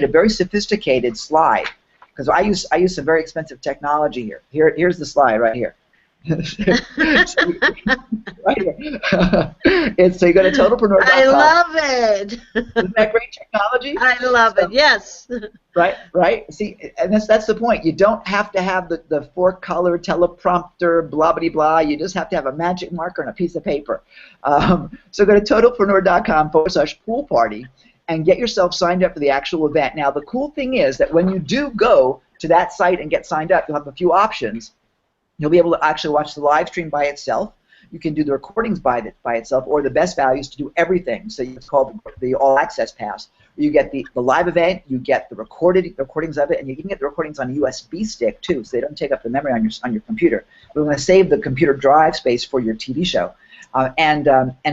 a very sophisticated slide because I use some very expensive technology here. Here's the slide right here. Right here. So you go to totalpreneur.com. I love it. Isn't that great technology? I love it. Yes. Right. See, and that's the point. You don't have to have the four-color teleprompter, blah blah blah. You just have to have a magic marker and a piece of paper. So go to totalpreneur.com/pool party and get yourself signed up for the actual event. Now, the cool thing is that when you do go to that site and get signed up, you'll have a few options. You'll be able to actually watch the live stream by itself. You can do the recordings by itself, or the best value is to do everything. So it's called the All Access Pass. You get the live event, you get the recordings of it, and you can get the recordings on a USB stick too, so they don't take up the memory on your computer. We're going to save the computer drive space for your TV show. And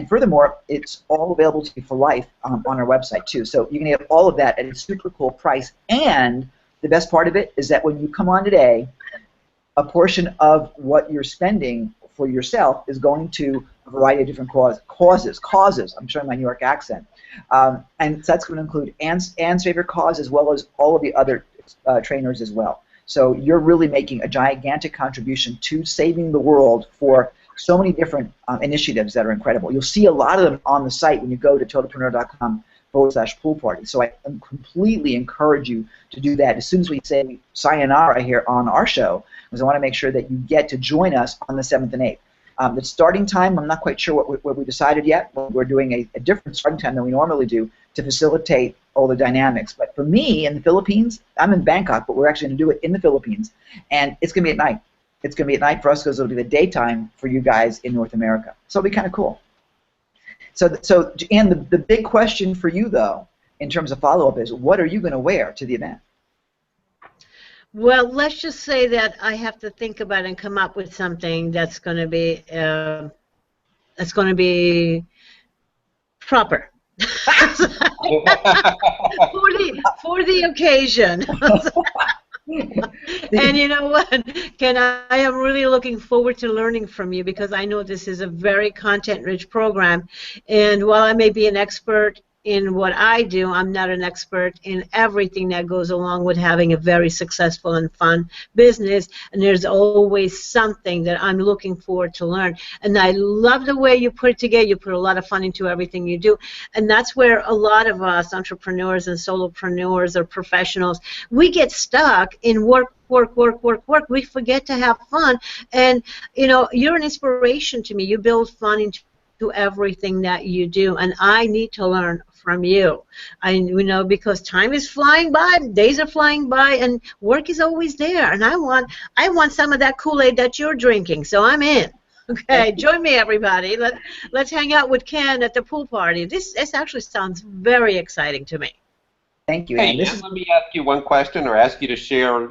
furthermore, it's all available to you for life on our website too. So you can get all of that at a super cool price. And the best part of it is that when you come on today, a portion of what you're spending for yourself is going to a variety of different causes. I'm showing my New York accent. And so that's going to include Ann's favorite cause as well as all of the other trainers as well. So you're really making a gigantic contribution to saving the world for so many different initiatives that are incredible. You'll see a lot of them on the site when you go to totalpreneur.com/pool party. So I completely encourage you to do that as soon as we say sayonara here on our show, because I want to make sure that you get to join us on the 7th and 8th. The starting time, I'm not quite sure what we decided yet. We're doing a different starting time than we normally do to facilitate all the dynamics. But for me, in the Philippines, I'm in Bangkok, but we're actually going to do it in the Philippines, and it's going to be at night. It's going to be at night for us because it'll be the daytime for you guys in North America. So it'll be kind of cool. So and the big question for you, though, in terms of follow-up is, what are you going to wear to the event? Well, let's just say that I have to think about and come up with something that's going to be proper for the occasion. And you know what, Ken, I am really looking forward to learning from you, because I know this is a very content-rich program, and while I may be an expert in what I do, I'm not an expert in everything that goes along with having a very successful and fun business, and there's always something that I'm looking forward to learn. And I love the way you put it together. You put a lot of fun into everything you do, and that's where a lot of us entrepreneurs and solopreneurs or professionals, we get stuck in work. We forget to have fun, and you know, you're an inspiration to me. You build fun into everything that you do, and I need to learn from you. Because time is flying by, days are flying by, and work is always there, and I want some of that Kool-Aid that you're drinking, so I'm in. Okay, join me, everybody. Let's hang out with Ken at the pool party. This actually sounds very exciting to me. Thank you. Hey, Ann, let me ask you one question, or ask you to share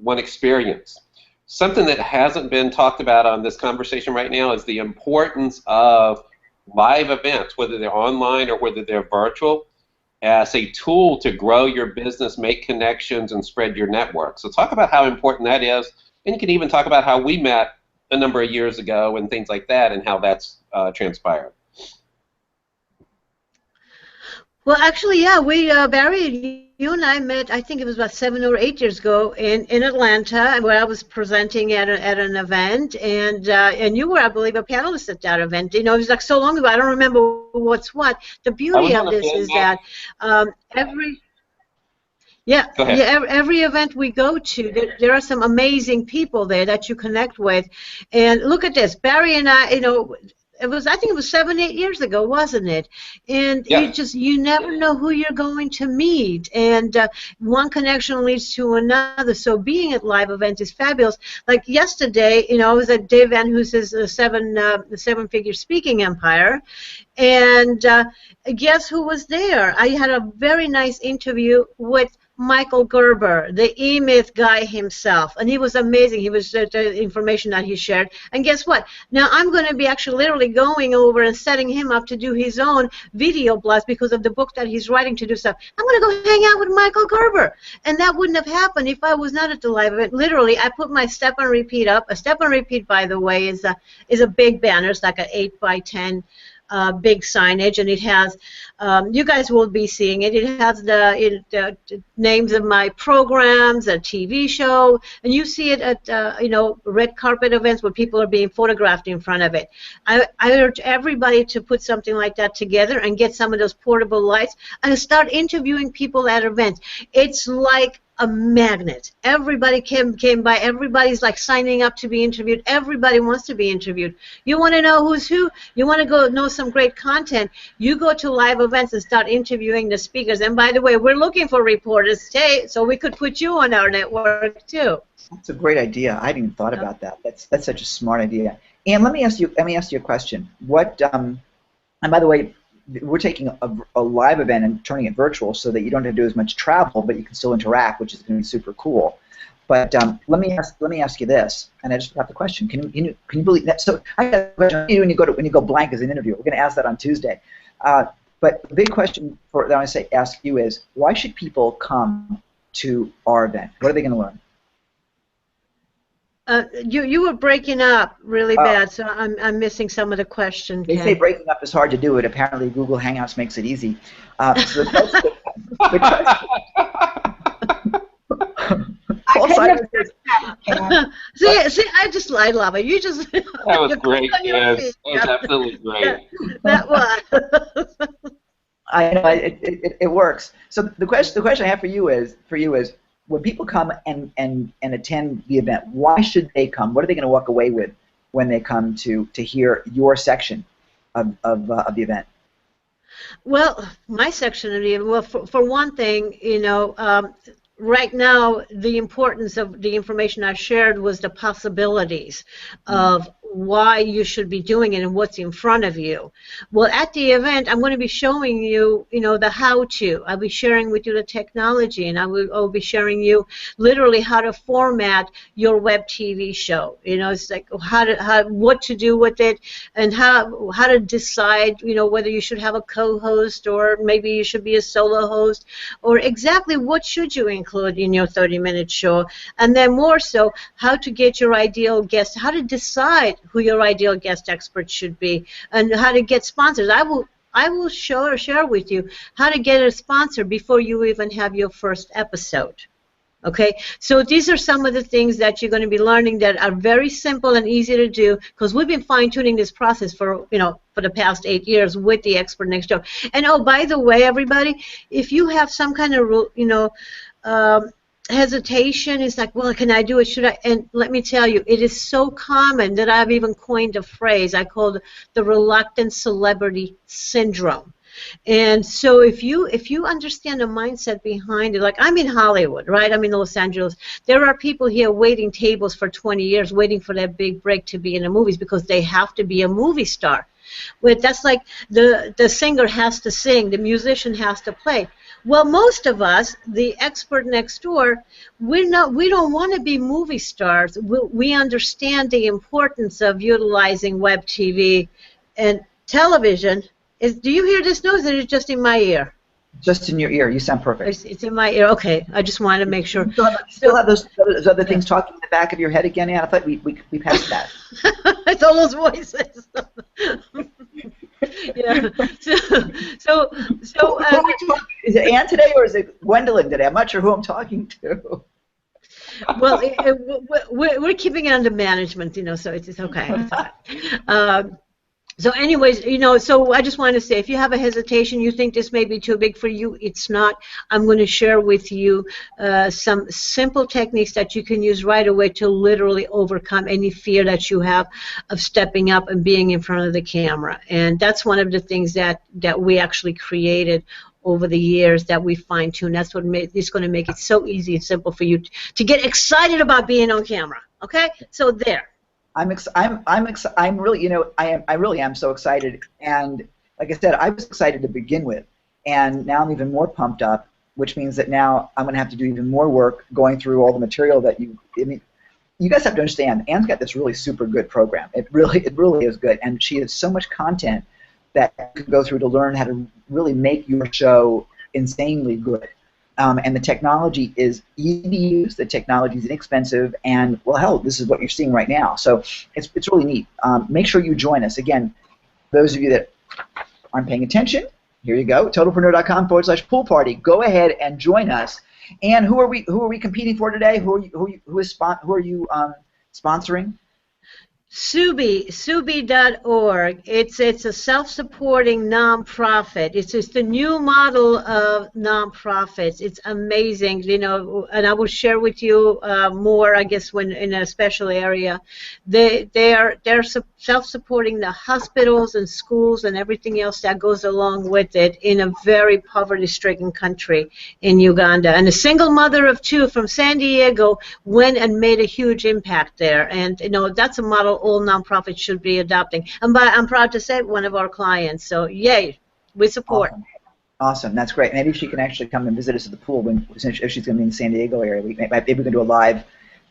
one experience. Something that hasn't been talked about on this conversation right now is the importance of live events, whether they're online or whether they're virtual, as a tool to grow your business, make connections, and spread your network. So talk about how important that is, and you can even talk about how we met a number of years ago and things like that, and how that's transpired. Well, actually, yeah, we, Barry, you and I met, I think it was about 7 or 8 years ago in Atlanta, where I was presenting at an event, and you were, I believe, a panelist at that event. You know, it was like so long ago, I don't remember what's what. The beauty of this is that every event we go to, there are some amazing people there that you connect with. And look at this, Barry and I, you know, I think it was 7, 8 years ago, wasn't it? And you never know who you're going to meet, and one connection leads to another. So being at live events is fabulous. Like yesterday, you know, I was at Dave Van Hoos's the seven-figure speaking empire, and guess who was there? I had a very nice interview with Michael Gerber, the E-Myth guy himself, and he was amazing. He was the information that he shared, and guess what? Now I'm going to be actually literally going over and setting him up to do his own video blast because of the book that he's writing to do stuff. I'm going to go hang out with Michael Gerber, and that wouldn't have happened if I was not at the live event. Literally, I put my Step and Repeat up. A Step and Repeat, by the way, is a big banner. It's like an 8 by 10 big signage, and it has, you guys will be seeing it, it has the names of my programs, a TV show, and you see it at, you know, red carpet events where people are being photographed in front of it. I urge everybody to put something like that together and get some of those portable lights and start interviewing people at events. It's like a magnet. Everybody came by. Everybody's like signing up to be interviewed. Everybody wants to be interviewed. You want to know who's who? You want to go know some great content? You go to live events and start interviewing the speakers. And by the way, we're looking for reporters today, so we could put you on our network too. That's a great idea. I hadn't even thought about that. That's such a smart idea. And let me ask you a question. What? And by the way, we're taking a live event and turning it virtual so that you don't have to do as much travel, but you can still interact, which is going to be super cool. But let me ask you this, and I just forgot the question. Can you believe that? So I got a question when you go blank as an interview. We're going to ask that on Tuesday. But the big question that I want to ask you is, why should people come to our event? What are they going to learn? You were breaking up really bad, so I'm missing some of the question, They Ken. say breaking up is hard to do it. Apparently, Google Hangouts makes it easy. So the question, Paul Simon says, see, I love it. You just That was you're great, on your Ken. feet. That was absolutely great. That was. I know it works. So the question I have for you is when people come and attend the event, why should they come? What are they going to walk away with when they come to hear your section of the event? Well, my section of the well, for one thing, right now the importance of the information I shared was the possibilities of why you should be doing it and what's in front of you. Well, at the event, I'm going to be showing you, the how-to. I'll be sharing with you the technology, and I'll be sharing you literally how to format your web TV show. It's like what to do with it, and how to decide, whether you should have a co-host or maybe you should be a solo host, or exactly what should you include in your 30-minute show, and then more so, how to get your ideal guest, how to decide who your ideal guest expert should be, and how to get sponsors. I will share with you how to get a sponsor before you even have your first episode. Okay, so these are some of the things that you're going to be learning that are very simple and easy to do, because we've been fine-tuning this process for the past 8 years with the expert next door. And oh, by the way, everybody, if you have some kind of hesitation, it's like, well, can I do it? Should I? And let me tell you, it is so common that I've even coined a phrase I called the reluctant celebrity syndrome. And so if you understand the mindset behind it, like I'm in Hollywood, right? I'm in Los Angeles. There are people here waiting tables for 20 years, waiting for that big break to be in the movies because they have to be a movie star. But that's like the singer has to sing, the musician has to play. Well, most of us, the expert next door, we don't want to be movie stars. We understand the importance of utilizing web TV and television. Do you hear this noise, or is it just in my ear? Just in your ear. You sound perfect. It's in my ear. Okay, I just wanted to make sure. You still have those other things talking in the back of your head again, Ann? I thought we passed that. It's all those voices. Yeah. So is it Ann today or is it Gwendolyn today? I'm not sure who I'm talking to. Well, we're keeping it under management, so it's okay. So anyways, so I just wanted to say, if you have a hesitation, you think this may be too big for you, it's not. I'm going to share with you some simple techniques that you can use right away to literally overcome any fear that you have of stepping up and being in front of the camera. And that's one of the things that we actually created over the years, that we fine-tune. That's what is going to make it so easy and simple for you to get excited about being on camera. Okay? So there. I really am so excited, and like I said, I was excited to begin with, and now I'm even more pumped up, which means that now I'm going to have to do even more work going through all the material that you guys have to understand. Ann's got this really super good program. It really is good, and she has so much content that you can go through to learn how to really make your show insanely good. And the technology is easy to use, the technology is inexpensive, and, well, hell, this is what you're seeing right now. So it's really neat. Make sure you join us. Again, those of you that aren't paying attention, here you go, totalpreneur.com/pool party. Go ahead and join us. And who are we competing for today? Who are you sponsoring? Subi.org. It's a self-supporting nonprofit. It's just a new model of nonprofits. It's amazing, and I will share with you more, I guess, when in a special area. They're self-supporting the hospitals and schools and everything else that goes along with it in a very poverty-stricken country in Uganda. And a single mother of two from San Diego went and made a huge impact there. And that's a model all nonprofits should be adopting. And I'm proud to say one of our clients. So yay, we support. Awesome. That's great. Maybe she can actually come and visit us at the pool if she's going to be in the San Diego area. Maybe we can do a live,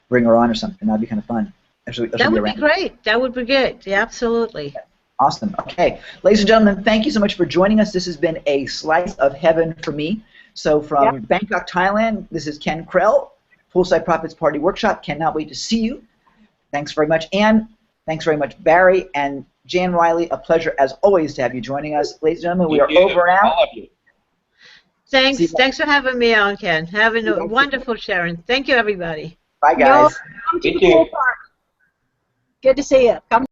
bring her on or something. That'd be kind of fun. That would be great. That would be good. Yeah, absolutely. Awesome. Okay. Ladies and gentlemen, thank you so much for joining us. This has been a slice of heaven for me. So from Bangkok, Thailand, this is Ken Krell, Poolside Profits Party Workshop. Cannot wait to see you. Thanks very much, Ann. Thanks very much, Barry. And Jan Riley, a pleasure as always to have you joining us. Ladies and gentlemen, we are over now. All of you. Thanks for having me on, Ken. Having a wonderful sharing. Thank you, everybody. Bye, guys. Come to the pool park. Good to see you. Come